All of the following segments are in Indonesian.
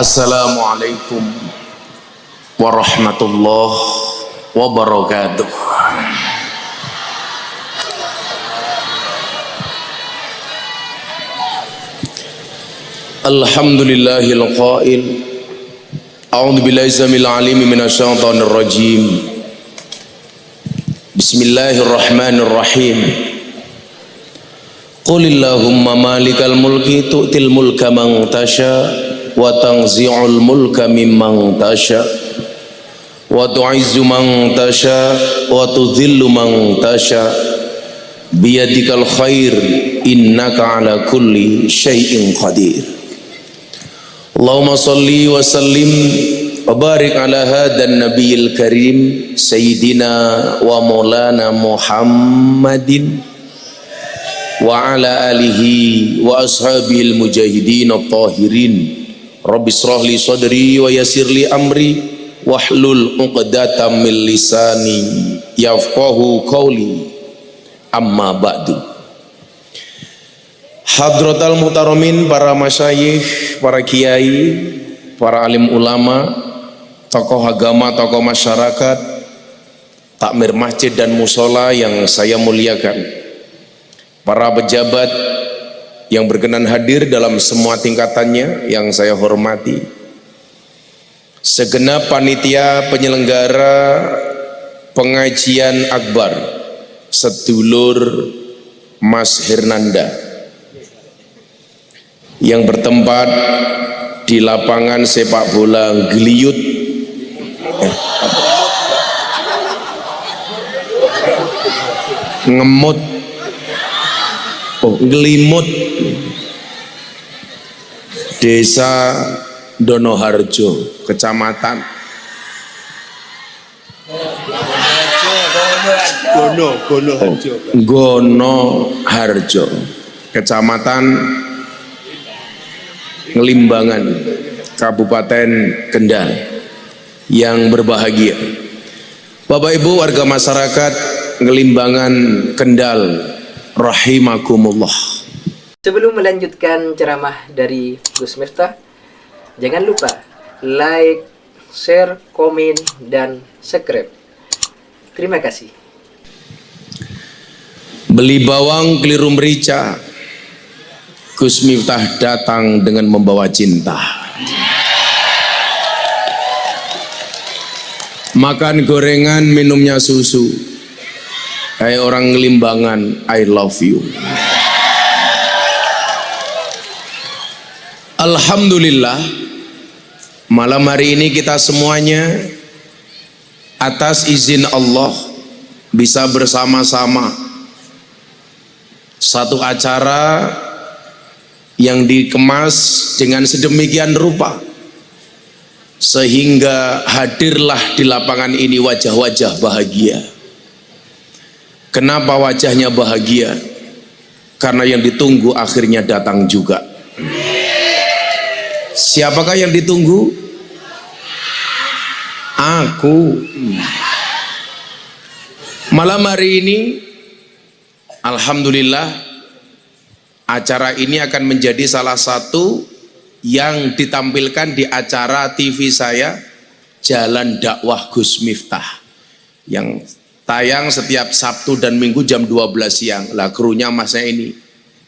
Assalamualaikum warahmatullahi wabarakatuh. Alhamdulillahil qail a'udzu billahi samil alim minasyaitonir rajim. Bismillahirrahmanirrahim. Qulillahumma malikal mulki tu'til mulka man tasha wa tanzi'ul mulka mimman tasha wa tu'izzu man tasha wa tudhillu man tasha biyadikal khair innaka ala kulli syai'in qadir. Allahumma salli wa sallim wa barik ala hadan nabiyil karim sayyidina wa maulana Muhammadin wa ala alihi wa ashabihil mujahidin at-tahirin. Rabbi shrah li sadri wa yassir li amri wahlul 'uqdatam min lisani yafqahu qawli. Amma ba'du. Hadratal muhtaramin, para masyayikh, para kiai, para alim ulama, tokoh agama, tokoh masyarakat, takmir masjid dan musola yang saya muliakan, para pejabat yang berkenan hadir dalam semua tingkatannya yang saya hormati, segenap panitia penyelenggara pengajian akbar sedulur Mas Hernanda yang bertempat di lapangan sepak bola Gliyut ngemut Ngelimut Desa Donoharjo, Kecamatan Gonoharjo, Kecamatan Ngelimbangan, Kabupaten Kendal yang berbahagia. Bapak Ibu warga masyarakat Ngelimbangan, Kendal, rahimakumullah. Sebelum melanjutkan ceramah dari Gus Miftah, jangan lupa like, share, komen, dan subscribe. Terima kasih. Beli bawang keliru merica, Gus Miftah datang dengan membawa cinta. Makan gorengan, minumnya susu. Hai orang Ngelimbangan, I love you. Alhamdulillah, malam hari ini kita semuanya atas izin Allah bisa bersama-sama satu acara yang dikemas dengan sedemikian rupa sehingga hadirlah di lapangan ini wajah-wajah bahagia. Kenapa wajahnya bahagia? Karena yang ditunggu akhirnya datang juga. Siapakah yang ditunggu? Aku. Malam hari ini alhamdulillah acara ini akan menjadi salah satu yang ditampilkan di acara TV saya, Jalan Dakwah Gus Miftah, yang tayang setiap Sabtu dan Minggu jam 12 siang. Lah krunya masnya ini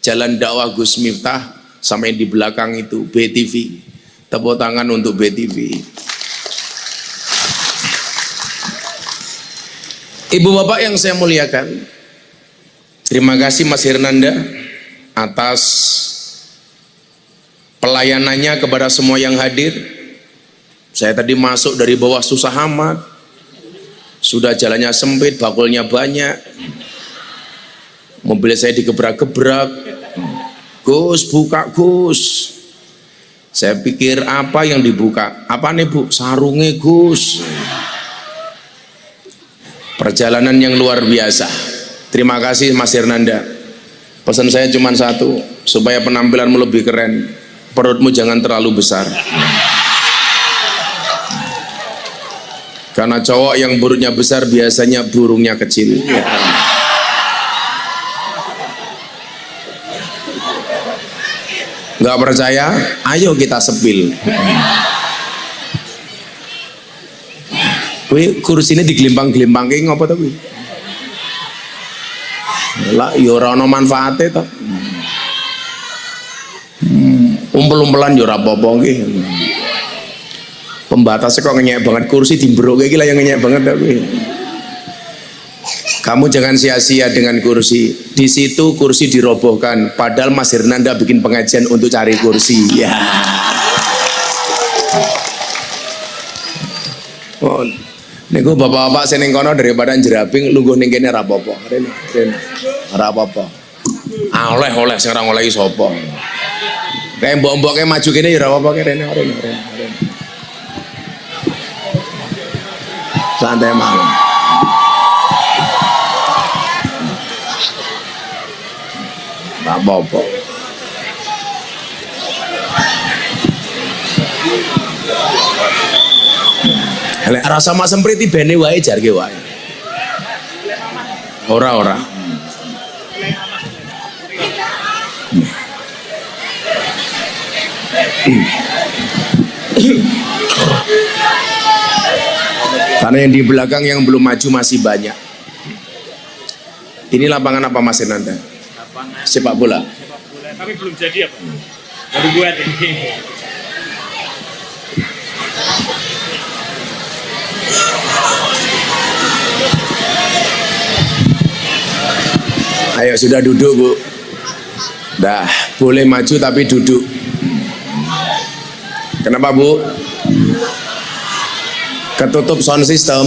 Jalan Dakwah Gus Miftah, sama yang di belakang itu BTV. Tepuk tangan untuk BTV. Ibu bapak yang saya muliakan, terima kasih Mas Hernanda atas pelayanannya kepada semua yang hadir. Saya tadi masuk dari bawah susah amat, sudah jalannya sempit, bakulnya banyak, mobil saya digebrak-gebrak. Gus, buka Gus. Saya pikir apa yang dibuka? Apa nih Bu? Sarungnya Gus. Perjalanan yang luar biasa. Terima kasih Mas Hernanda. Pesan saya cuma satu, supaya penampilanmu lebih keren, perutmu jangan terlalu besar. Karena cowok yang perutnya besar biasanya burungnya kecil. Nggak percaya? Ayo kita sepil. Kuwi kursine digelimpang-gelimpang ki ngopo to kuwi? Lah ya ora ana manfaate to. Umpel-umpelan ya ora apa-apa nggih. Pembatasnya kok ngenyek banget, kursi dimbroke iki lah yang ngenyek banget to kuwi. Kamu jangan sia-sia dengan kursi. Di situ kursi dirobohkan. Padahal Mas Hernanda bikin pengajian untuk cari kursi. Ya. Oh, niku bapak-bapak sing ning kono daripada jerabing lungguh ning kene ora apa-apa. Rene, ora apa-apa. Oleh-oleh sing ora ngolehi sapa. Kayak mbok-mbok maju kene ya ora apa-apa rene. Santai mawon. Nggak apa-apa. Lek rasa mas sempriti bene wae jarke wae. Ora. Karena yang di belakang yang belum maju masih banyak. Ini lapangan apa Mas Hernanda? Sepak bola. Tapi belum jadi apa? Baru buat ini. Ayo sudah duduk Bu. Dah boleh maju tapi duduk. Kenapa Bu? Ketutup sound system.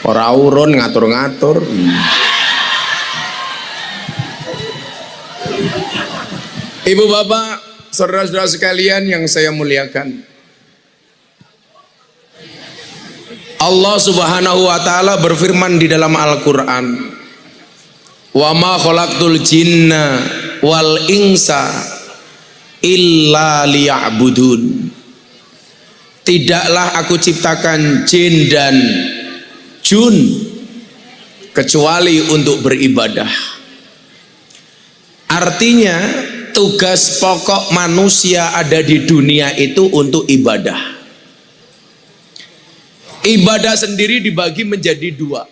Ora urun ngatur-ngatur. Ibu bapak, saudara-saudara sekalian yang saya muliakan, Allah subhanahu wa ta'ala berfirman di dalam Al-Quran, wa ma khalaqtul jinna wal insa illa liya'budun. Tidaklah aku ciptakan jin dan jun kecuali untuk beribadah. Artinya tugas pokok manusia ada di dunia itu untuk ibadah. Ibadah sendiri dibagi menjadi dua.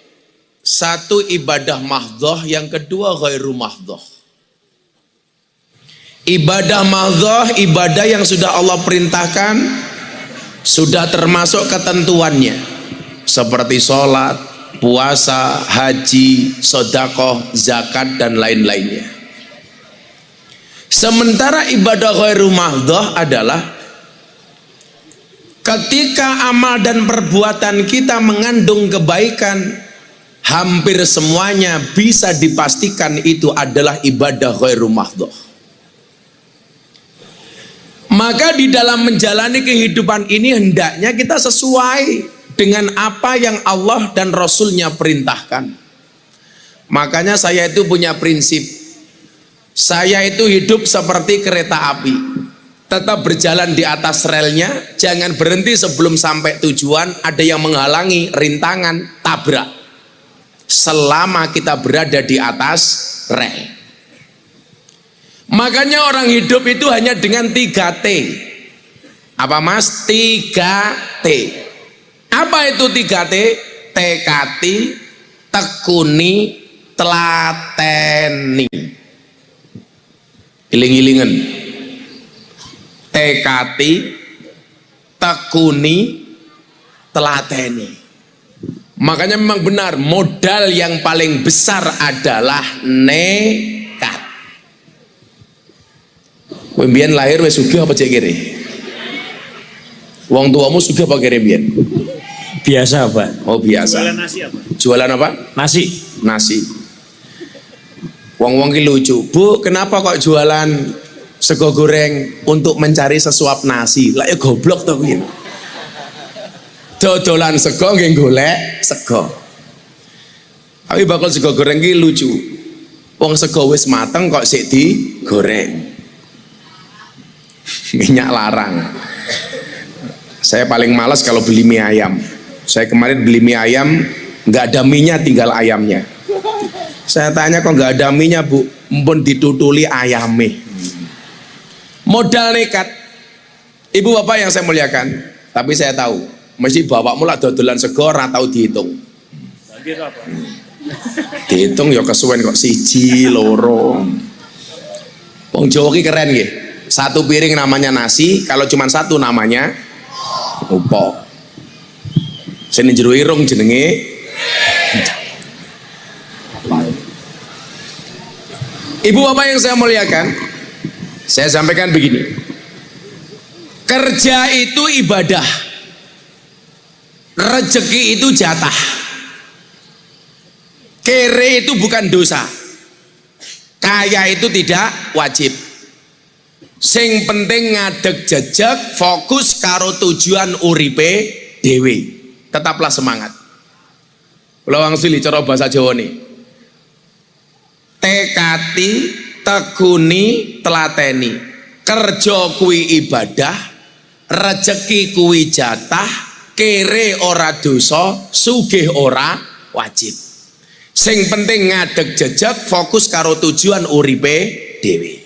Satu ibadah mahdhah, yang kedua ghairu mahdhah. Ibadah mahdhah, ibadah yang sudah Allah perintahkan, sudah termasuk ketentuannya, seperti sholat, puasa, haji, sedekah, zakat dan lain-lainnya. Sementara ibadah ghairu mahdhah adalah ketika amal dan perbuatan kita mengandung kebaikan, hampir semuanya bisa dipastikan itu adalah ibadah ghairu mahdhah. Maka di dalam menjalani kehidupan ini hendaknya kita sesuai dengan apa yang Allah dan Rasulnya perintahkan. Makanya saya itu punya prinsip, saya itu hidup seperti kereta api, tetap berjalan di atas relnya, jangan berhenti sebelum sampai tujuan. Ada yang menghalangi, rintangan, tabrak, selama kita berada di atas rel. Makanya orang hidup itu hanya dengan 3T. Apa Mas? 3T. Apa itu 3T? Tekati, tekuni, telateni. Iling-ilingan. Tekati, tekuni, telateni. Makanya memang benar, modal yang paling besar adalah nekat. Kowe mbiyen lahir wis sugih apa cek kene? Wong tuamu sugih apa kene mbiyen? Biasa apa? Oh biasa. Jualan nasi apa? Jualan apa? Nasi. Nasi. Wong-wong ki lucu. Bu, kenapa kok jualan sego goreng untuk mencari sesuap nasi? Lah ya goblok to kuwi. Dodolan sego nggih golek sego. Tapi bakal sego goreng ki lucu. Wong sego wis mateng kok sik digoreng. Minyak larang. Saya paling malas kalau beli mie ayam. Saya kemarin beli mie ayam, nggak ada minyak, tinggal ayamnya. Saya tanya kok nggak ada minyak Bu? Mumpun ditutuli ayame. Modal nekat. Ibu bapak yang saya muliakan, tapi saya tahu, mesti bapakmu lah dodolan sego ora tau dihitung. Gitu apa? Dihitung ya kesuwen kok siji, loro. Wong Jawa ki keren nggih. Satu piring namanya nasi, kalau cuma satu namanya opo. Sing jero irung jenenge. Ibu bapak yang saya muliakan, saya sampaikan begini. Kerja itu ibadah, rezeki itu jatah, kere itu bukan dosa, kaya itu tidak wajib. Sing penting ngadeg jejeg, fokus karo tujuan uripe dewi. Tetaplah semangat. Kula wangsuli cara bahasa Jawa nih. Tekati, tekuni, telateni. Kerja kuwi ibadah, rezeki kuwi jatah, kere ora dosa, sugih ora wajib. Sing penting ngadeg jejeg, fokus karo tujuan uripe dhewe.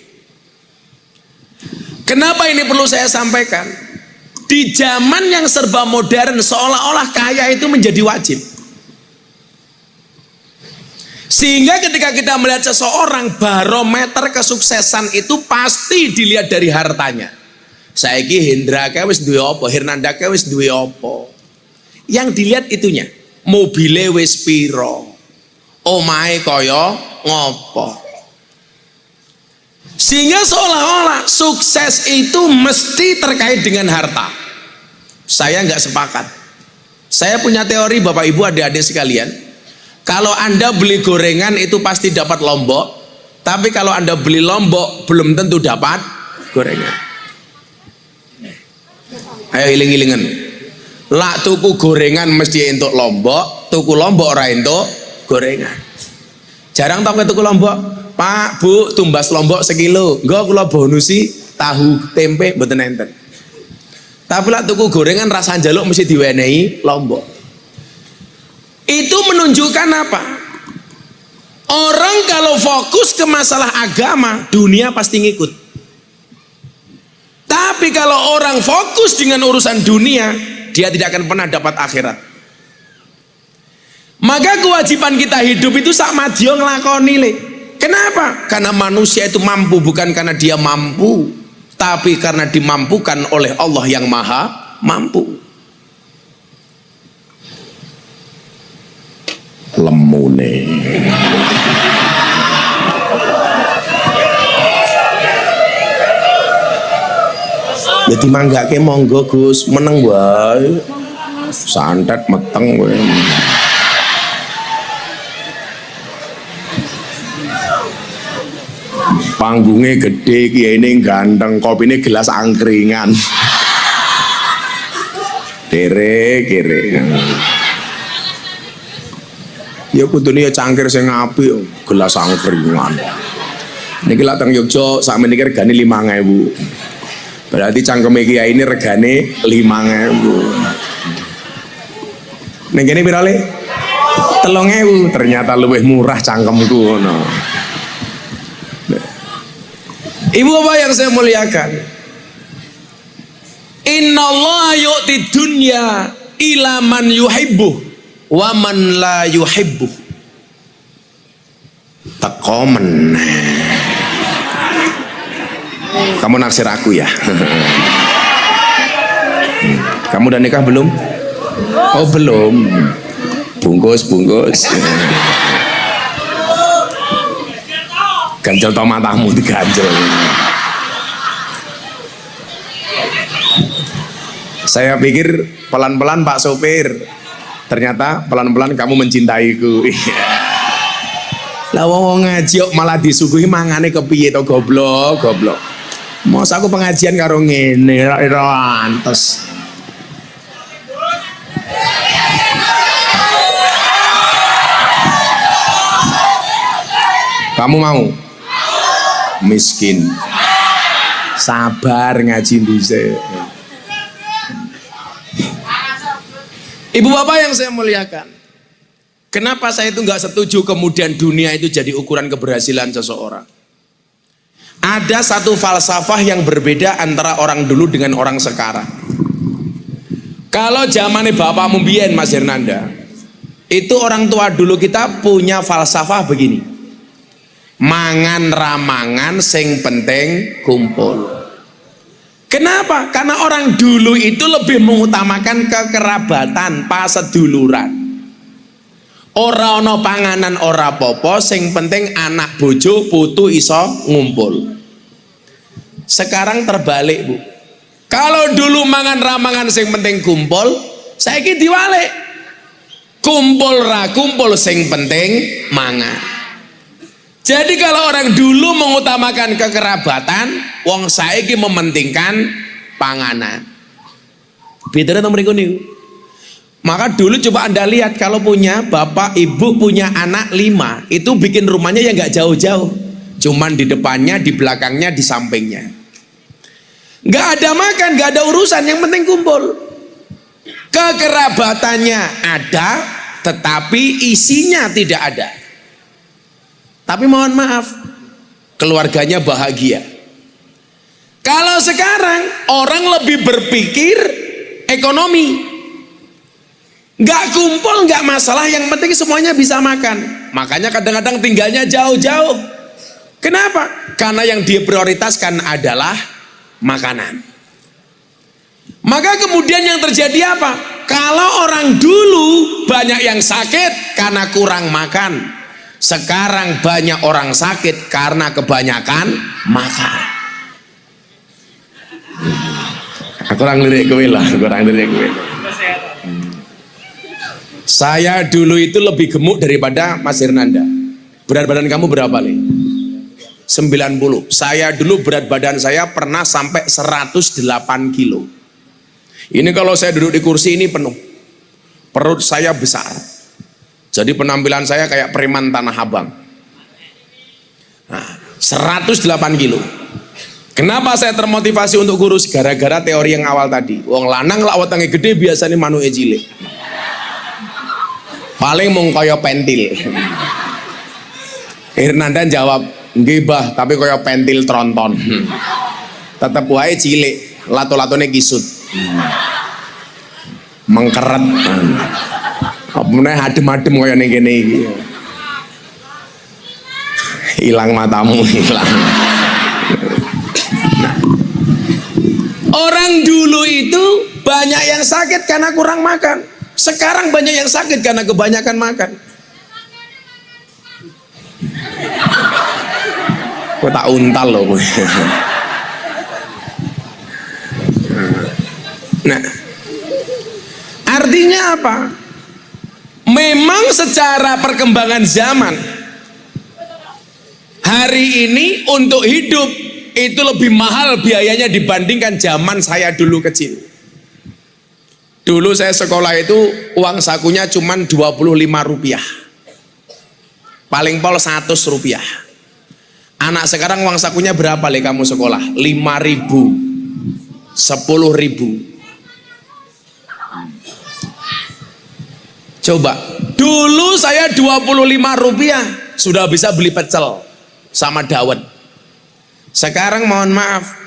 Kenapa ini perlu saya sampaikan? Di zaman yang serba modern, seolah-olah kaya itu menjadi wajib. Sehingga ketika kita melihat seseorang, barometer kesuksesan itu pasti dilihat dari hartanya. Saiki Hendra kae wis duwe apa, Hernanda kae wis duwe apa. Yang dilihat itunya, mobile wis piro, omahe kaya ngopo. Sehingga seolah-olah sukses itu mesti terkait dengan harta. Saya nggak sepakat. Saya punya teori Bapak Ibu adik-adik sekalian. Kalau Anda beli gorengan itu pasti dapat lombok, tapi kalau Anda beli lombok belum tentu dapat gorengan. Ayo iling-ilingan. Lak tuku gorengan mesti entuk lombok, tuku lombok ora entuk gorengan. Jarang tau tuku lombok. Pak, Bu, tumbas lombok sekilo. Enggak kula bonusi tahu tempe mboten enten. Tapi lak tuku gorengan rasa njaluk mesti diwenehi lombok. Itu menunjukkan apa? Orang kalau fokus ke masalah agama, dunia pasti ngikut. Tapi kalau orang fokus dengan urusan dunia, dia tidak akan pernah dapat akhirat. Maka kewajiban kita hidup itu sak madya nglakoni le. Kenapa? Karena manusia itu mampu bukan karena dia mampu, tapi karena dimampukan oleh Allah yang Maha Mampu. Lemune. Jadi manggake monggo Gus, meneng wae. Santet meteng kowe. Panggungnya gede, kiyaine ganteng, kopine gelas angkringan. Kere. Ya kudune ya cangkir sing apik, gelas angkringan. Niki lak teng Yogya sakmene iki regane 5.000. Berarti cangkeme kiai ini regane 5.000. Ning kene pira le? 3.000. Ternyata luwih murah cangkemku ngono. Ibu bapak yang saya muliakan, innallaha yu'ti dunya ila man yuhibbu wa man la yuhibbu. Teko meneh. Kamu naksir aku ya? Kamu udah nikah belum? Oh belum. Bungkus. Ganjel to matamu diganjel. Saya pikir pelan-pelan Pak sopir. Ternyata pelan-pelan kamu mencintaiku. Lah wong ngaji kok malah disuguhi mangane kepiye to goblok. Mos aku pengajian karo ngene ora antes. Kamu mau? Miskin. Sabar ngaji dhisik. Ibu bapak yang saya muliakan, kenapa saya itu nggak setuju kemudian dunia itu jadi ukuran keberhasilan seseorang? Ada satu falsafah yang berbeda antara orang dulu dengan orang sekarang. Kalau zamannya bapakmu biyen Mas Hernanda, itu orang tua dulu kita punya falsafah begini. Mangan ramangan sing penting kumpul. Kenapa? Karena orang dulu itu lebih mengutamakan kekerabatan, paseduluran. Ora ono panganan ora popo, sing penting anak bojo putu iso ngumpul. Sekarang terbalik, Bu. Kalau dulu mangan ramangan sing penting kumpul, saiki diwalik. Kumpul ra kumpul sing penting mangan. Jadi kalau orang dulu mengutamakan kekerabatan, wong saiki mementingkan panganan. Bedanya nomor niku. Maka dulu coba Anda lihat, kalau punya bapak ibu punya anak 5, itu bikin rumahnya ya nggak jauh-jauh, cuman di depannya, di belakangnya, di sampingnya. Nggak ada makan, nggak ada urusan, yang penting kumpul. Kekerabatannya ada, tetapi isinya tidak ada. Tapi mohon maaf, keluarganya bahagia. Kalau sekarang orang lebih berpikir ekonomi. Nggak kumpul nggak masalah, yang penting semuanya bisa makan. Makanya kadang-kadang tinggalnya jauh-jauh. Kenapa? Karena yang dia prioritaskan adalah makanan. Maka kemudian yang terjadi apa? Kalau orang dulu banyak yang sakit karena kurang makan, sekarang banyak orang sakit karena kebanyakan makan. Kurang lirik kowe lah, kurang lirik kowe. Saya dulu itu lebih gemuk daripada Mas Hernanda. Berat badan kamu berapa, Le? 90. Saya dulu berat badan saya pernah sampai 108 kilo. Ini kalau saya duduk di kursi ini penuh. Perut saya besar. Jadi penampilan saya kayak preman Tanah Abang. Nah, 108 kilo. Kenapa saya termotivasi untuk kurus? Gara-gara teori yang awal tadi. Wong lanang lak wetenge gede biasanya manuke cilik. Paling mung kaya pentil. Hernanda jawab, nggih Bah, tapi kaya pentil tronton. Tetep wae cilik, lato-latone kisut. Mengkeret. Apa meneh adem-adem kaya ning kene iki. Hilang matamu, hilang. Nah, orang dulu itu banyak yang sakit karena kurang makan. Sekarang banyak yang sakit karena kebanyakan makan. Gue tak untal loh gue. Nah, artinya apa? Memang secara perkembangan zaman, hari ini untuk hidup itu lebih mahal biayanya dibandingkan zaman saya dulu kecil. Dulu saya sekolah itu uang sakunya cuma 25 rupiah. Paling pol 100 rupiah. Anak sekarang uang sakunya berapa Le kamu sekolah? 5.000, 10.000. Coba, dulu saya 25 rupiah sudah bisa beli pecel sama dawet. Sekarang mohon maaf,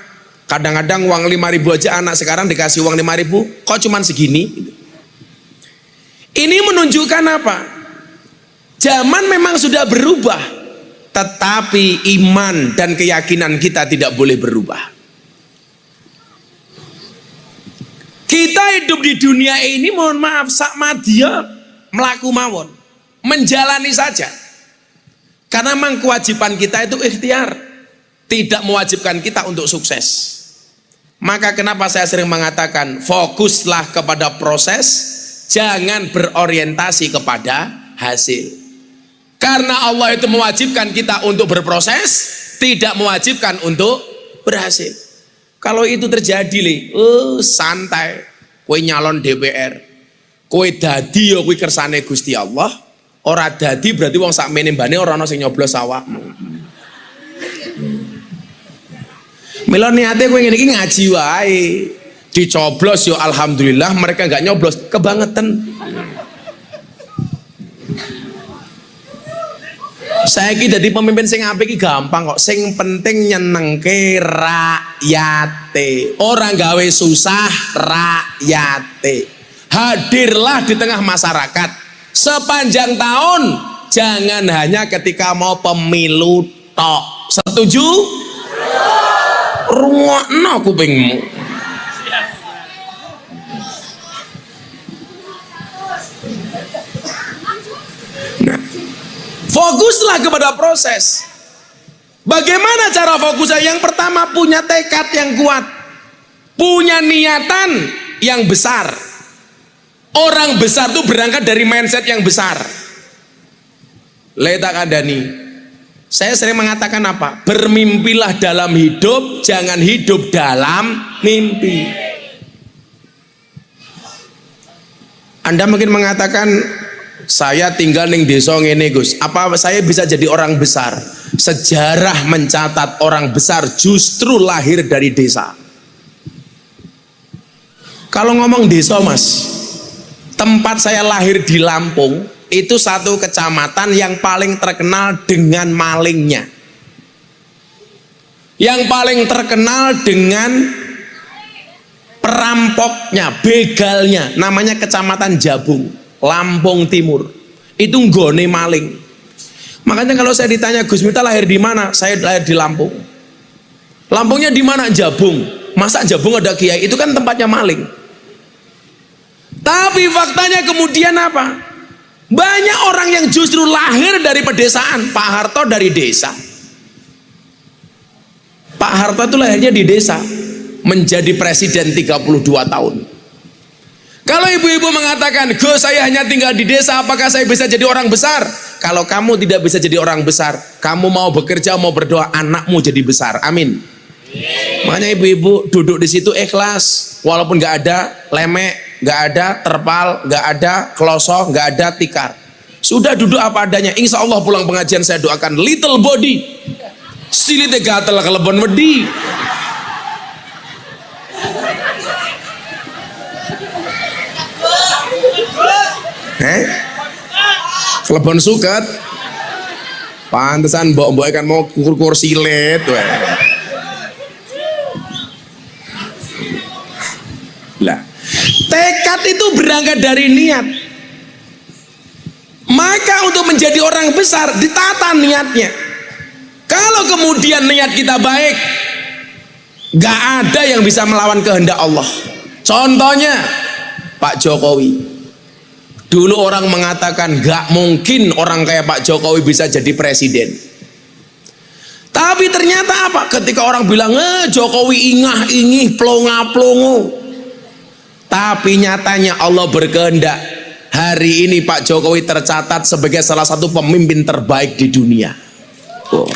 kadang-kadang uang 5.000 aja anak sekarang dikasih uang 5.000, kok cuman segini? Ini menunjukkan apa? Zaman memang sudah berubah, tetapi iman dan keyakinan kita tidak boleh berubah. Kita hidup di dunia ini, mohon maaf, sakma dia melaku mawon, menjalani saja. Karena memang kewajiban kita itu ikhtiar, tidak mewajibkan kita untuk sukses. Maka kenapa saya sering mengatakan fokuslah kepada proses, jangan berorientasi kepada hasil. Karena Allah itu mewajibkan kita untuk berproses, tidak mewajibkan untuk berhasil. Kalau itu terjadi, santai. Kowe nyalon DPR, kowe dadi ya kowe kersane Gusti Allah, ora dadi berarti wong sakmene mbane ora ana sing nyoblos awakmu. Mila niate kowe ngene iki ngaji wae. Dicoblos yo alhamdulillah, mereka enggak nyoblos kebangetan. Saiki dadi pemimpin sing apik iki gampang kok. Sing penting nyenengke rakyate. Ora gawe susah rakyate. Hadirlah di tengah masyarakat sepanjang tahun, jangan hanya ketika mau pemilu tok. Setuju? Rungokno kupingmu. Nah, fokuslah kepada proses. Bagaimana cara fokusnya? Yang pertama, punya tekad yang kuat, punya niatan yang besar. Orang besar itu berangkat dari mindset yang besar. Letak adani. Saya sering mengatakan apa? Bermimpilah dalam hidup, jangan hidup dalam mimpi. Anda mungkin mengatakan, saya tinggal ning desa ngene Gus, apa saya bisa jadi orang besar? Sejarah mencatat orang besar justru lahir dari desa. Kalau ngomong desa Mas, tempat saya lahir di Lampung itu satu kecamatan yang paling terkenal dengan malingnya, yang paling terkenal dengan perampoknya, begalnya, namanya Kecamatan Jabung, Lampung Timur. Itu nggone maling. Makanya kalau saya ditanya, Gus Miftah lahir di mana? Saya lahir di Lampung. Lampungnya di mana? Jabung. Masa Jabung ada kiai? Itu kan tempatnya maling. Tapi faktanya kemudian apa? Banyak orang yang justru lahir dari pedesaan. Pak Harto dari desa. Pak Harto itu lahirnya di desa, menjadi presiden 32 tahun. Kalau ibu-ibu mengatakan, Gus saya hanya tinggal di desa, apakah saya bisa jadi orang besar? Kalau kamu tidak bisa jadi orang besar, kamu mau bekerja, mau berdoa, anakmu jadi besar. Amin. Makanya ibu-ibu duduk di situ ikhlas, walaupun nggak ada lemek, nggak ada terpal, nggak ada kloso, nggak ada tikar. Sudah duduk apa adanya. Insya Allah pulang pengajian saya doakan little body, silite gatel kelebon wedi. Kelebon suket. Pantesan mbok-mbok kan mau kukur silet. Lah, tekad itu berangkat dari niat. Maka untuk menjadi orang besar ditata niatnya. Kalau kemudian niat kita baik, gak ada yang bisa melawan kehendak Allah. Contohnya Pak Jokowi. Dulu orang mengatakan gak mungkin orang kayak Pak Jokowi bisa jadi presiden. Tapi ternyata apa? Ketika orang bilang Jokowi ingah-ingih plonga-plongo, tapi nyatanya Allah berkehendak hari ini Pak Jokowi tercatat sebagai salah satu pemimpin terbaik di dunia. Oh.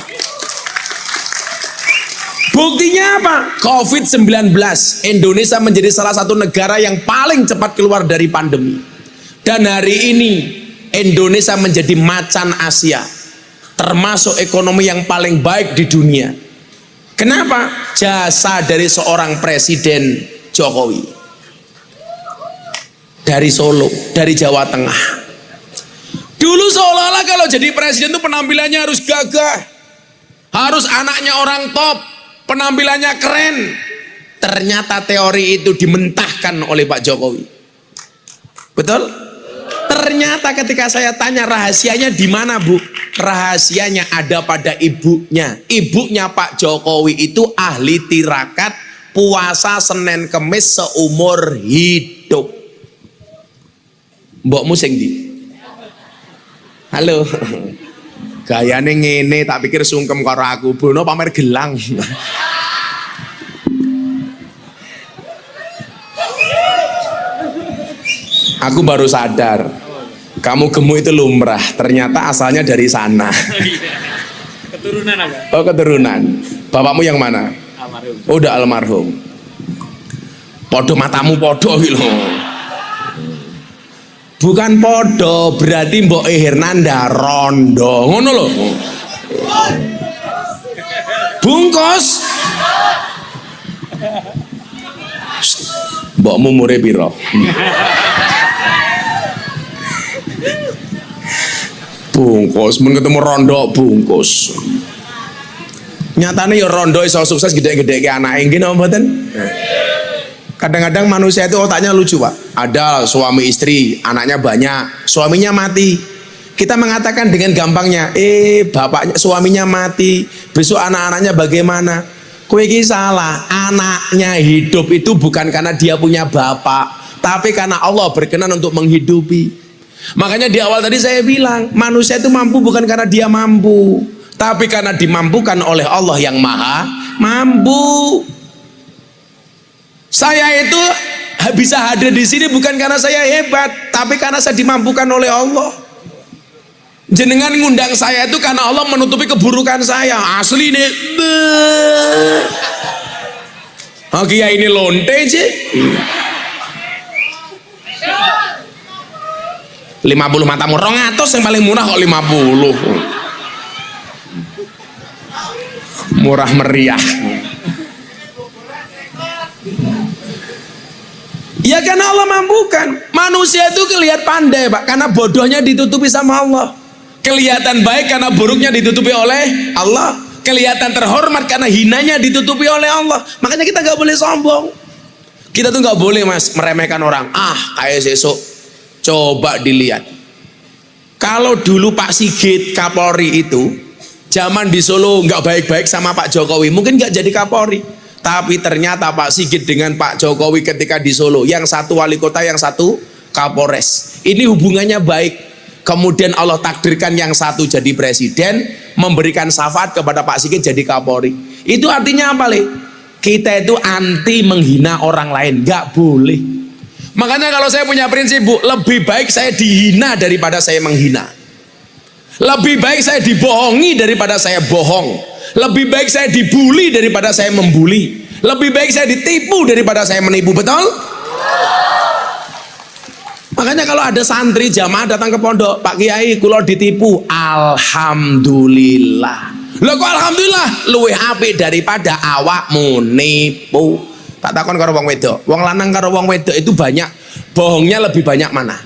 Buktinya apa? COVID-19, Indonesia menjadi salah satu negara yang paling cepat keluar dari pandemi. Dan hari ini Indonesia menjadi macan Asia, termasuk ekonomi yang paling baik di dunia. Kenapa? Jasa dari seorang Presiden Jokowi. Dari Solo, dari Jawa Tengah. Dulu seolah-olah kalau jadi presiden itu penampilannya harus gagah, harus anaknya orang top, penampilannya keren. Ternyata teori itu dimentahkan oleh Pak Jokowi. Betul? Ternyata ketika saya tanya rahasianya di mana Bu? Rahasianya ada pada ibunya. Ibunya Pak Jokowi itu ahli tirakat, puasa Senin Kemis seumur hidup. Mbokmu sing ndi? Halo. Gayane ngene tak pikir sungkem karo aku. Bono pamer gelang. Aku baru sadar, kamu gemuk itu lumrah. Ternyata asalnya dari sana. Keturunan apa? Oh keturunan. Bapakmu yang mana? Almarhum. Oh, udah almarhum. Podo matamu podo gitu. Bukan podo, berarti Mbok Hernanda rondo. Ngono lho. Bungkus. Mbokmu umure piro? bungkus, mun ketemu rondo bungkus. Nyatane ya rondo iso sukses gede-gede ke anake nggih napa mboten? Kadang-kadang manusia itu otaknya lucu, Pak. Ada suami istri, anaknya banyak, suaminya mati. Kita mengatakan dengan gampangnya, bapaknya suaminya mati, besok anak-anaknya bagaimana? Kowe iki salah. Anaknya hidup itu bukan karena dia punya bapak, tapi karena Allah berkenan untuk menghidupi. Makanya di awal tadi saya bilang, manusia itu mampu bukan karena dia mampu, tapi karena dimampukan oleh Allah yang maha mampu. Saya itu bisa hadir di sini bukan karena saya hebat, tapi karena saya dimampukan oleh Allah. Jenengan ngundang saya itu karena Allah menutupi keburukan saya. Asli nih. Oh kiai ini lonte sih. 50 matamu 200 yang paling murah kok 50. Murah meriah. Ya karena Allah mampukan. Manusia itu kelihatan pandai, Pak, karena bodohnya ditutupi sama Allah. Kelihatan baik karena buruknya ditutupi oleh Allah. Kelihatan terhormat karena hinanya ditutupi oleh Allah. Makanya kita nggak boleh sombong. Kita tuh nggak boleh, Mas, meremehkan orang. Kayak sesuk. Coba dilihat. Kalau dulu Pak Sigit Kapolri itu zaman di Solo nggak baik-baik sama Pak Jokowi, mungkin nggak jadi Kapolri. Tapi ternyata Pak Sigit dengan Pak Jokowi ketika di Solo, yang satu wali kota, yang satu Kapolres. Ini hubungannya baik. Kemudian Allah takdirkan yang satu jadi presiden, memberikan syafaat kepada Pak Sigit jadi Kapolri. Itu artinya apa, Le? Kita itu anti menghina orang lain, nggak boleh. Makanya kalau saya punya prinsip, Bu, lebih baik saya dihina daripada saya menghina. Lebih baik saya dibohongi daripada saya bohong. Lebih baik saya dibully daripada saya membuli. Lebih baik saya ditipu daripada saya menipu. Betul? Makanya kalau ada santri jamaah datang ke pondok, Pak Kiai kula ditipu, alhamdulillah. Loh kok alhamdulillah? Luwih apik daripada awakmu nipu. Tak takon karo wong wedok. Wong lanang karo wong wedok itu banyak bohongnya, lebih banyak mana?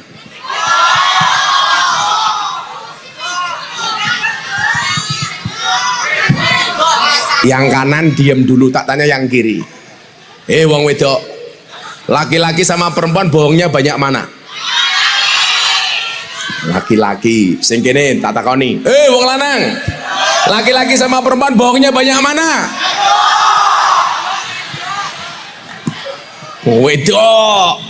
Yang kanan diem dulu, tak tanya yang kiri. Wong wedok, laki-laki sama perempuan bohongnya banyak mana? Laki-laki. Sing kene tak takoni. Wong lanang, laki-laki sama perempuan bohongnya banyak mana? Wedok.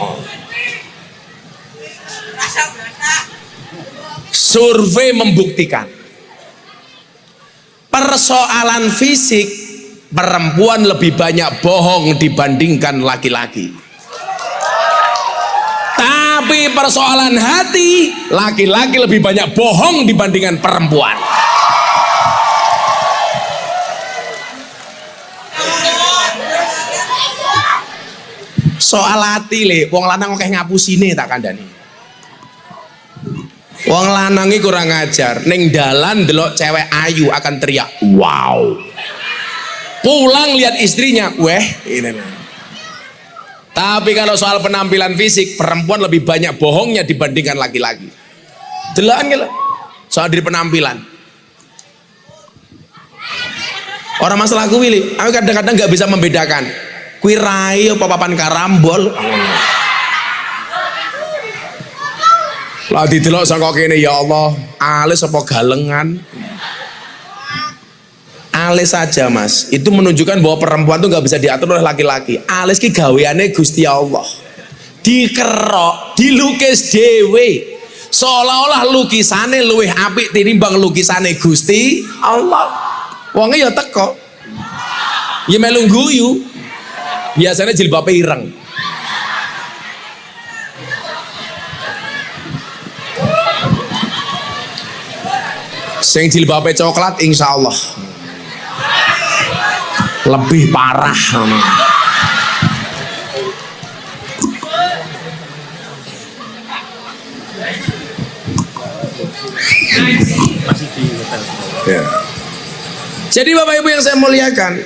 Survei membuktikan persoalan fisik perempuan lebih banyak bohong dibandingkan laki-laki. Tapi persoalan hati laki-laki lebih banyak bohong dibandingkan perempuan. Soal hati, Le, wong lanang akeh ngapusine tak kandhani. Wong lanang iki kurang ajar, ning dalan delok cewek ayu akan teriak, "Wow." Pulang lihat istrinya, "Weh." Tapi kalau soal penampilan fisik, perempuan lebih banyak bohongnya dibandingkan laki-laki. Delokan ki lho. Soal diri penampilan. Orang masalah kuwi, Le, aku kadang-kadang nggak bisa membedakan. Kuwi rai apa papan karambol. Lah didelok saka kene, ya Allah, alis apa galengan? Alis saja, Mas. Itu menunjukkan bahwa perempuan itu nggak bisa diatur oleh laki-laki. Alis ki gaweane Gusti Allah. Dikerok, dilukis dhewe. Seolah-olah lukisane luwih apik tinimbang lukisane Gusti Allah. Wonge ya teko. Ya melu guyu. Biasanya jilbabe ireng. Sing jilbabe coklat insya Allah lebih parah. Ya. Jadi Bapak Ibu yang saya muliakan,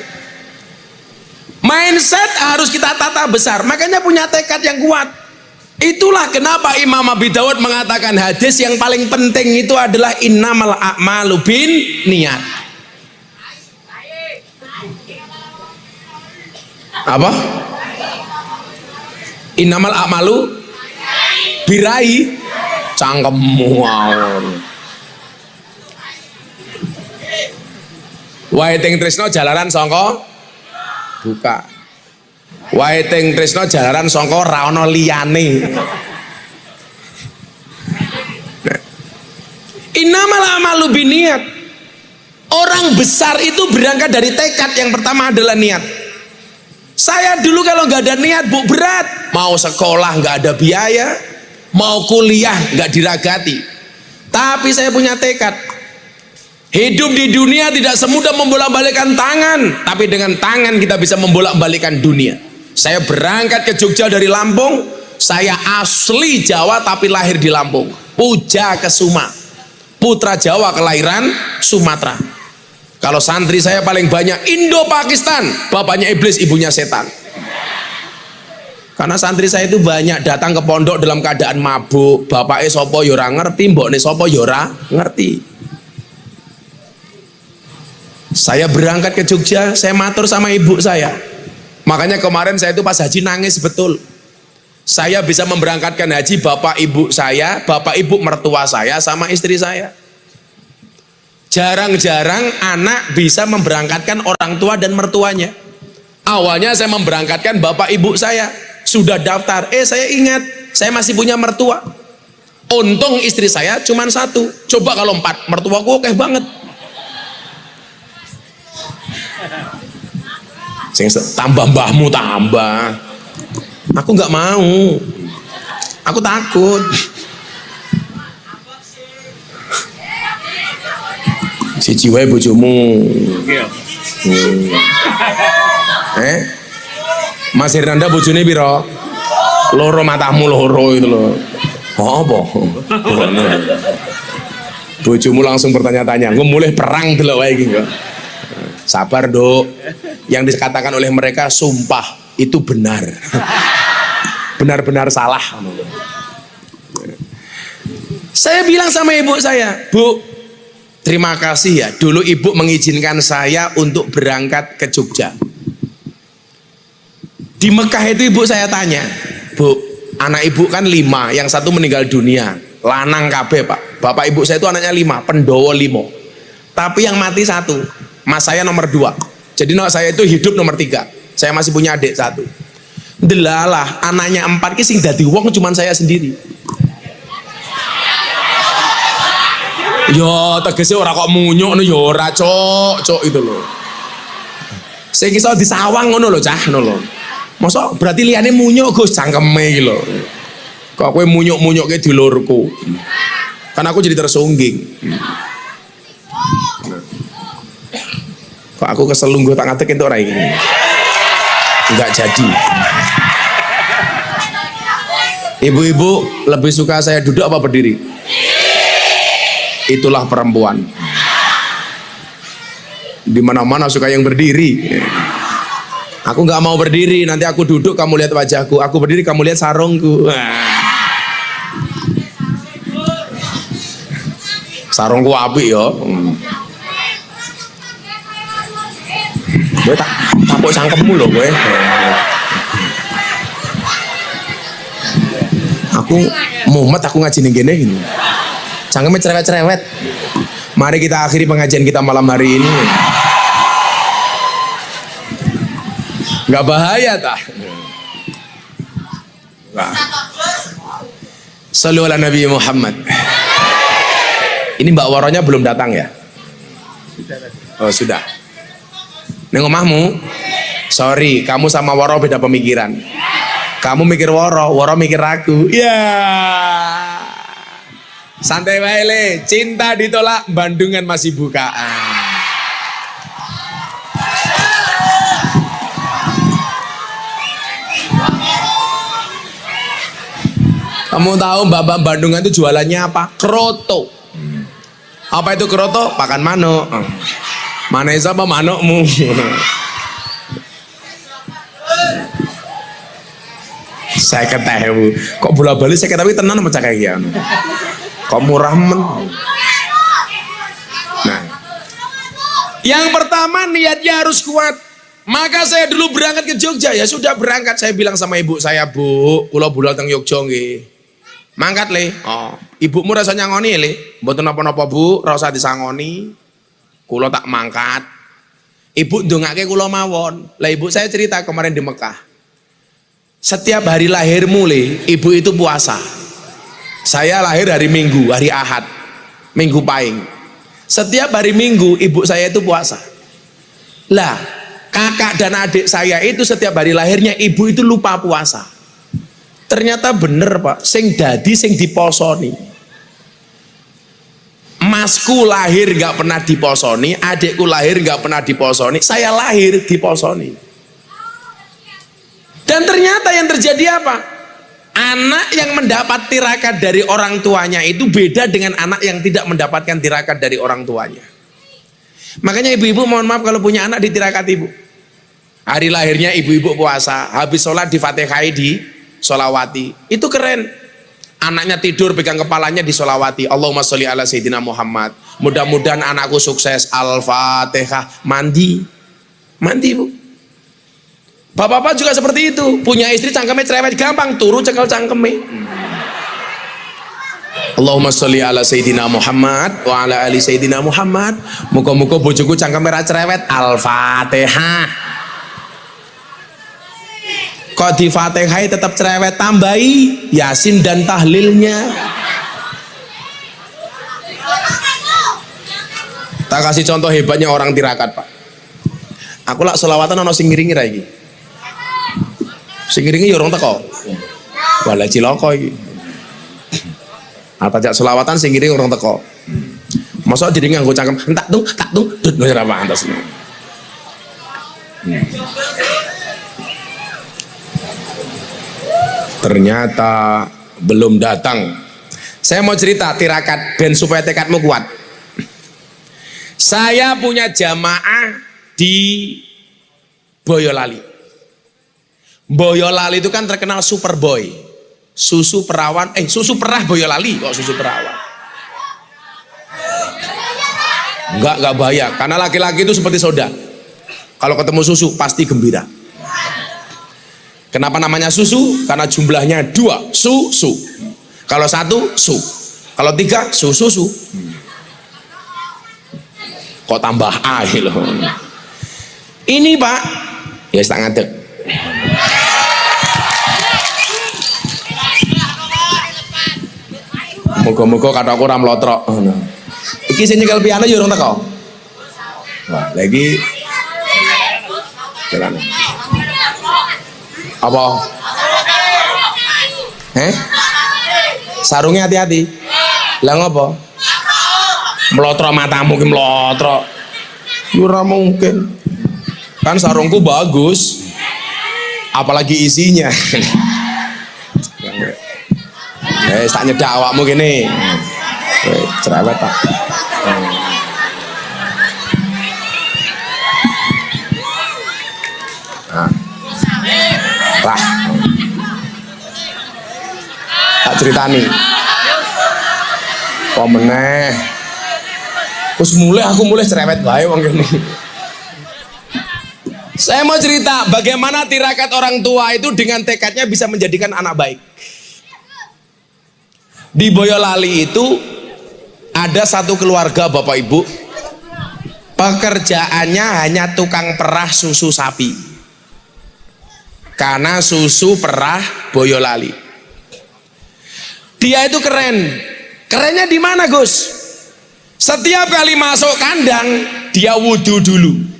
mindset harus kita tata besar. Makanya punya tekad yang kuat. Itulah kenapa Imam Abi Dawud mengatakan hadis yang paling penting itu adalah innamal a'malu bin niat. Apa? Innamal a'malu birai cangkemmu ngawur. Wae ting tresno jalaran sangka buka. Wae ting tresno jalaran sangka ra ana liyane. Innamal a'malu biniat. Orang besar itu berangkat dari tekad. Yang pertama adalah niat. Saya dulu kalau nggak ada niat, Bu, berat. Mau sekolah nggak ada biaya, mau kuliah nggak diragati. Tapi saya punya tekad. Hidup di dunia tidak semudah membolak-balikan tangan, tapi dengan tangan kita bisa membolak-balikan dunia. Saya berangkat ke Jogja dari Lampung. Saya asli Jawa tapi lahir di Lampung. Puja Kesuma, putra Jawa kelahiran Sumatera. Kalau santri saya paling banyak Indo-Pakistan, bapaknya iblis, ibunya setan. Karena santri saya itu banyak datang ke pondok dalam keadaan mabuk. Bapaknya sopo yora ngerti, mboknya sopo yora ngerti. Saya berangkat ke Jogja, saya matur sama ibu saya. Makanya kemarin saya itu pas haji nangis betul. Saya bisa memberangkatkan haji bapak ibu saya, bapak ibu mertua saya, sama istri saya. Jarang-jarang anak bisa memberangkatkan orang tua dan mertuanya. Awalnya saya memberangkatkan bapak ibu saya, sudah daftar. Saya ingat, saya masih punya mertua. Untung istri saya cuma satu. Coba kalau 4, mertuaku oke banget. Tambah mbahmu tambah. Aku nggak mau. Aku takut. Siji wae bojomu. Mas Hernanda bojone piro? Loro, matamu loro itu loh. Apa? Bojomu langsung bertanya-tanya, gue mulai perang dulu wae iki kok. Sabar, Dok. Yang dikatakan oleh mereka sumpah itu benar. Benar-benar salah. Saya bilang sama ibu saya, Bu, terima kasih ya, dulu ibu mengizinkan saya untuk berangkat ke Jogja. Di Mekah itu ibu saya tanya, Bu, anak ibu kan 5, yang 1 meninggal dunia, lanang kabeh Pak. Bapak ibu saya itu anaknya 5, pendowo 5. Tapi yang mati 1, mas saya nomor 2. Jadi saya itu hidup nomor 3. Saya masih punya adik 1. Delalah, anaknya 4 ki sing dadi wong cuman saya sendiri. Yo tegese ora kok munyuk ngono, yo ora cok itu loh. Saya kisah di sawang ngono lho, cah ngono lho. Masa berarti liyane munyuk Gus cangkeme iki lho. Kok kowe munyuk-munyuke dulurku. Kan aku jadi tersungging. Kok aku keselungguh tak ngatek itu ora iki. Enggak jadi. Ibu-ibu lebih suka saya duduk apa berdiri? Itulah perempuan. Di mana-mana suka yang berdiri. Aku nggak mau berdiri, nanti aku duduk kamu lihat wajahku, aku berdiri kamu lihat sarungku. Sarungku apik ya. Gue tak tapuk cangkemmu loh gue. Aku mumet aku ngaji ning kene gini. Cangkemnya cerewet-cerewet. Mari kita akhiri pengajian kita malam hari ini. Nggak bahaya tah? Shallu ala Nabi Muhammad. Ini Mbak Woronya belum datang ya? Oh sudah. Neng omahmu? Sorry, kamu sama Woro beda pemikiran. Kamu mikir Woro, Woro mikir aku. Ya. Santai wae le, cinta ditolak, Bandungan masih bukaan. Kamu tahu Mbak Bandungan itu jualannya apa? Kroto. Apa itu kroto? Pakan manuk. Mana siapa manukmu? Saya ketahui kok bola balik saya ketahui tenan macam kayak gini. Kok murah men. Nah, yang pertama niatnya harus kuat. Maka saya dulu berangkat ke Jogja, ya sudah berangkat, saya bilang sama ibu saya, Bu, kula budal teng Jogja nggih. Mangkat le. Oh, ibumu rasanya ngoni le. Mboten napa-napa Bu, ora usah disangoni. Kula tak mangkat. Ibu ndongake kula mawon. Lah ibu saya cerita kemarin di Mekah. Setiap hari lahirmu le, ibu itu puasa. Saya lahir hari Minggu, hari Ahad. Minggu Pahing. Setiap hari Minggu ibu saya itu puasa. Lah, kakak dan adik saya itu setiap hari lahirnya ibu itu lupa puasa. Ternyata bener Pak, sing dadi sing diposoni. Masku lahir gak pernah diposoni, adikku lahir gak pernah diposoni, saya lahir diposoni. Dan ternyata yang terjadi apa? Anak yang mendapat tirakat dari orang tuanya itu beda dengan anak yang tidak mendapatkan tirakat dari orang tuanya. Makanya ibu-ibu mohon maaf kalau punya anak ditirakat ibu. Hari lahirnya ibu-ibu puasa, habis sholat di Fatihai di sholawati, itu keren. Anaknya tidur pegang kepalanya di sholawati, Allahumma sholli ala Sayyidina Muhammad, mudah-mudahan anakku sukses, Al-Fatihah, mandi Bu. Bapak-bapak juga seperti itu, punya istri cangkeme cerewet, gampang turu cekel cangkeme. Allahumma sholli ala Sayyidina Muhammad wa ala ali Sayyidina Muhammad, muka-muka bojoku cangkeme ra cerewet, Al-Fatihah. Kok di Fatihah tetap cerewet, tambahi Yasin dan tahlilnya. Tak kasih contoh hebatnya orang tirakat Pak. Aku lak selawatan ono sing ngiringi ra iki. Sing ngiringi ya orang teko. Wala ciloko iki. Apa jak selawatan sing ngiringi orang teko. Masa jadi nganggo cangkem tak tung dut ora pantes. Ternyata belum datang. Saya mau cerita tirakat ben supaya tekadmu kuat. Saya punya jamaah di Boyolali. Boyolali itu kan terkenal Superboy, susu perawan, susu perah Boyolali kok susu perawan. Enggak bahaya, karena laki-laki itu seperti soda. Kalau ketemu susu pasti gembira. Kenapa namanya susu? Karena jumlahnya 2, susu. Kalau 1, su. Kalau 3, susu. Kok tambah A loh. Ini Pak, ya tak ngadeg. Moga-moga kata aku ora mlotrok. Iki sing nyekel piano ya urung teko. Wah, lagi jalan. Apa? Sarungnya hati-hati. Lah ngopo? Mlotrok matamu ki mlotrok. Ora mungkin. Kan sarungku bagus. Apalagi isinya. Tak nyedak awakmu kene. Cerewet Pak. Nah. Tak ceritani. Kok meneh. Terus aku mulai cerewet wae wong kene. Saya mau cerita bagaimana tirakat orang tua itu dengan tekadnya bisa menjadikan anak baik. Di Boyolali itu ada satu keluarga Bapak Ibu, pekerjaannya hanya tukang perah susu sapi. Karena susu perah Boyolali. Dia itu keren. Kerennya di mana, Gus? Setiap kali masuk kandang, dia wudhu dulu.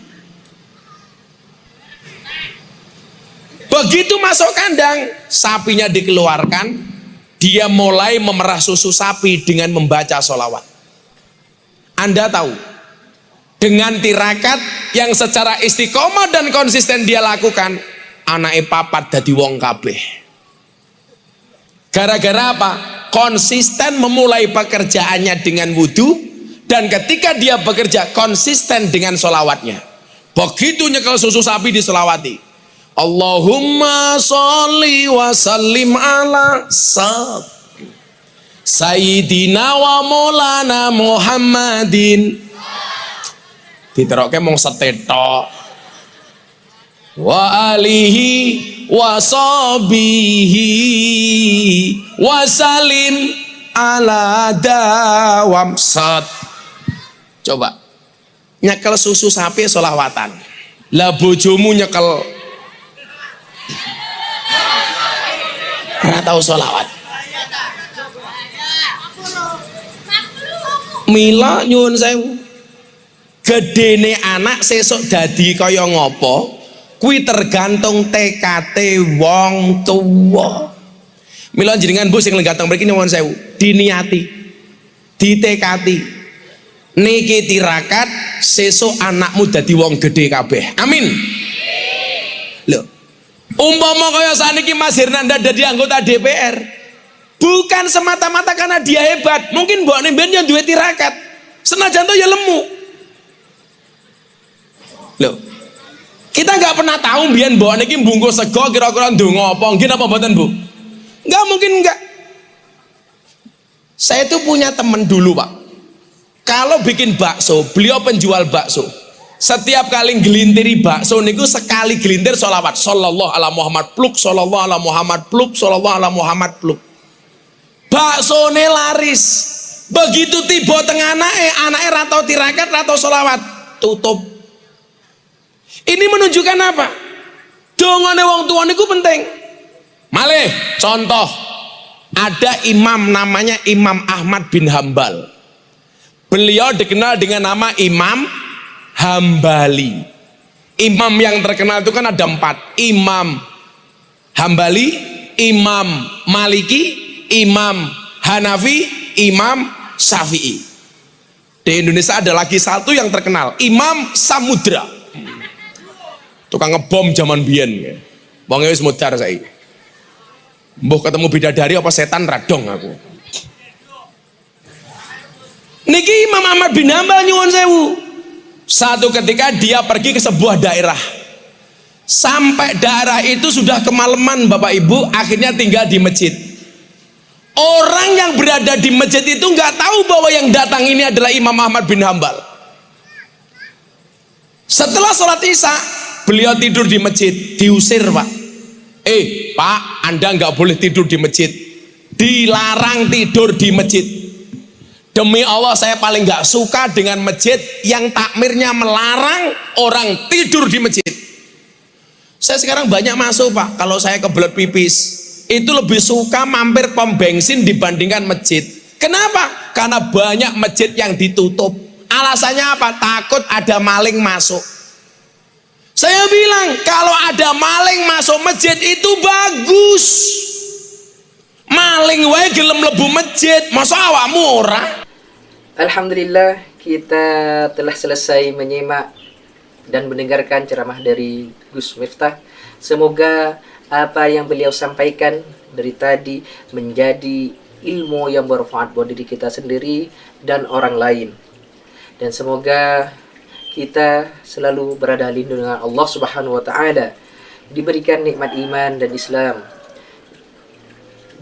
Begitu masuk kandang, sapinya dikeluarkan, dia mulai memerah susu sapi dengan membaca sholawat. Anda tahu, dengan tirakat yang secara istiqomah dan konsisten dia lakukan, anake papat dadi wong kabeh. Gara-gara apa? Konsisten memulai pekerjaannya dengan wudhu, dan ketika dia bekerja konsisten dengan sholawatnya. Begitu nyekel susu sapi disolawati, Allahumma sholli wa sallim ala Sayyidina wa Maulana Muhammadin. Diterokke mung setetok. Wa alihi wa sahbihi wa salim ala dawam sat. Coba nyekel susu sapi solawatan. Lah bojomu nyekel ora tau solawat. Mila nyuwun sewu. Gedene anak sesuk dadi kaya ngopo kuwi tergantung TKT wong tuwa. Mila jenengan Bu sing lenggateng mriki nyuwun sewu, diniati, ditekati. Niki tirakat sesuk anakmu dadi wong gede kabeh. Amin. Lho, umpama kaya saniki Mas Hernanda dadi anggota DPR, bukan semata-mata karena dia hebat, mungkin mbokne mben yo duwe tirakat. Senajan to ya lemu. Loh, kita nggak pernah tahu biyen mbok niki mbungkus sego kira-kira ndonga apa nggih apa mboten Bu? Nggak mungkin enggak. Saya itu punya teman dulu Pak. Kalau bikin bakso, beliau penjual bakso. Setiap kali gelintiri bakso niku sekali gelintir sholawat sallallahu ala Muhammad pluk, sallallahu ala Muhammad pluk, sallallahu ala Muhammad pluk. Baksone laris. Begitu tiba tengah anake ra tau tirakat, ra tau sholawat, tutup. Ini menunjukkan apa? Dongane wong tua niku penting. Malih contoh, ada imam namanya Imam Ahmad bin Hambal. Beliau dikenal dengan nama Imam Hambali. Imam yang terkenal itu kan ada 4. Imam Hambali, Imam Maliki, Imam Hanafi, Imam Syafi'i. Di Indonesia ada lagi satu yang terkenal, Imam Samudra. Tukang ngebom zaman biyen. Wong wis mudhar saiki. Mbah ketemu bidadari apa setan radong aku. Niki Imam Ahmad bin Hambal nyuwun sewu. Satu ketika dia pergi ke sebuah daerah. Sampai daerah itu sudah kemalaman Bapak Ibu, akhirnya tinggal di masjid. Orang yang berada di masjid itu nggak tahu bahwa yang datang ini adalah Imam Ahmad bin Hambal. Setelah sholat Isya, beliau tidur di masjid, diusir Pak. Pak, Anda nggak boleh tidur di masjid. Dilarang tidur di masjid. Demi Allah saya paling nggak suka dengan masjid yang takmirnya melarang orang tidur di masjid. Saya sekarang banyak masuk Pak, kalau saya kebelet pipis, itu lebih suka mampir pom bensin dibandingkan masjid. Kenapa? Karena banyak masjid yang ditutup. Alasannya apa? Takut ada maling masuk. Saya bilang kalau ada maling masuk masjid itu bagus. Maling wae gelem mlebu masjid, masa awakmu ora? Alhamdulillah kita telah selesai menyimak dan mendengarkan ceramah dari Gus Miftah. Semoga apa yang beliau sampaikan dari tadi menjadi ilmu yang bermanfaat buat diri kita sendiri dan orang lain. Dan semoga kita selalu berada lindung dengan Allah Subhanahu wa taala, diberikan nikmat iman dan Islam,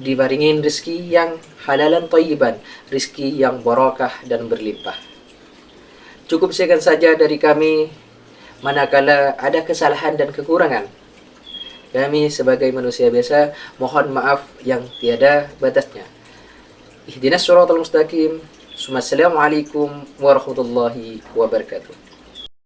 dibaringin rezeki yang halalan thayyiban, rezeki yang barakah dan berlimpah. Cukup sekian saja dari kami. Manakala ada kesalahan dan kekurangan, kami sebagai manusia biasa mohon maaf yang tiada batasnya. Ihdinas siratal mustaqim. Assalamualaikum warahmatullahi wabarakatuh.